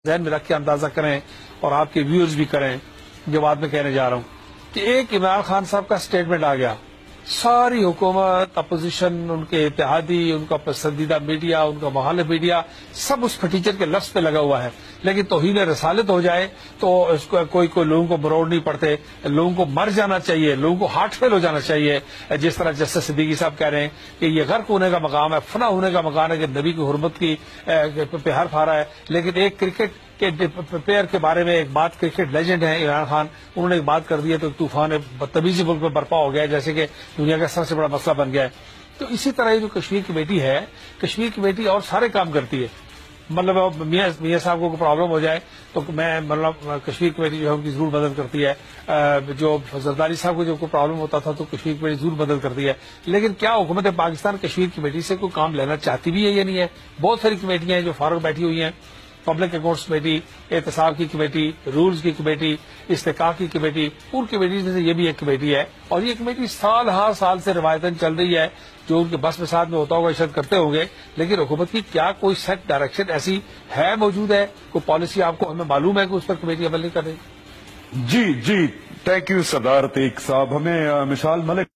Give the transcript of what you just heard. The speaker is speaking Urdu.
ذہن میں رکھ کے اندازہ کریں اور آپ کے ویورز بھی کریں جو بات میں کہنے جا رہا ہوں کہ ایک عمران خان صاحب کا سٹیٹمنٹ آ گیا، ساری حکومت، اپوزیشن، ان کے اتحادی، ان کا پسندیدہ میڈیا، ان کا مخالف میڈیا سب اس پھٹیچر کے لفظ پہ لگا ہوا ہے، لیکن توہین رسالت ہو جائے تو اس کو کوئی لوگوں کو مروڑ نہیں پڑتے، لوگوں کو مر جانا چاہیے، لوگوں کو ہارٹ فیل ہو جانا چاہیے، جس طرح جسٹس صدیقی صاحب کہہ رہے ہیں کہ یہ غرق ہونے کا مقام ہے، فنا ہونے کا مقام ہے کہ نبی کی حرمت کی پہ حرف آ رہا ہے۔ لیکن ایک کرکٹ کے پلیئر کے بارے میں ایک بات، کرکٹ لیجنڈ ہے عمران خان، انہوں نے ایک بات کر دی ہے تو ایک طوفان بدتمیزی ملک میں برپا ہو گیا ہے، جیسے کہ دنیا کا سب سے بڑا مسئلہ بن گیا ہے۔ تو اسی طرح یہ جو کشمیر کمیٹی ہے، کشمیر کمیٹی اور سارے کام کرتی ہے، مطلب میاں صاحب کو پرابلم ہو جائے تو میں مطلب کشمیر کمیٹی جو ہے ان کی ضرور مدد کرتی ہے، جو زرداری صاحب کو جو کوئی پرابلم ہوتا تھا تو کشمیر کمیٹی ضرور مدد کرتی ہے۔ لیکن کیا حکومت پاکستان کشمیر کمیٹی سے کوئی کام لینا چاہتی بھی ہے یا نہیں ہے؟ بہت ساری کمیٹیاں ہیں جو فارغ بیٹھی ہوئی ہیں، پبلک اکاؤنٹس کمیٹی، احتساب کی کمیٹی، رولز کی کمیٹی، استحقاق کی کمیٹی، ان کمیٹیز میں سے یہ بھی ایک کمیٹی ہے، اور یہ کمیٹی سال ہر سال سے روایتاً چل رہی ہے، جو ان کے بس میں ساتھ میں ہوتا ہوگا شاید کرتے ہوں گے، لیکن حکومت کی کیا کوئی سیٹ ڈائریکشن ایسی ہے، موجود ہے کوئی پالیسی آپ کو ہمیں معلوم ہے کہ اس پر کمیٹی عمل نہیں کر رہی؟ جی تھینک یو سردار عتیق صاحب۔ ہمیں مشال ملک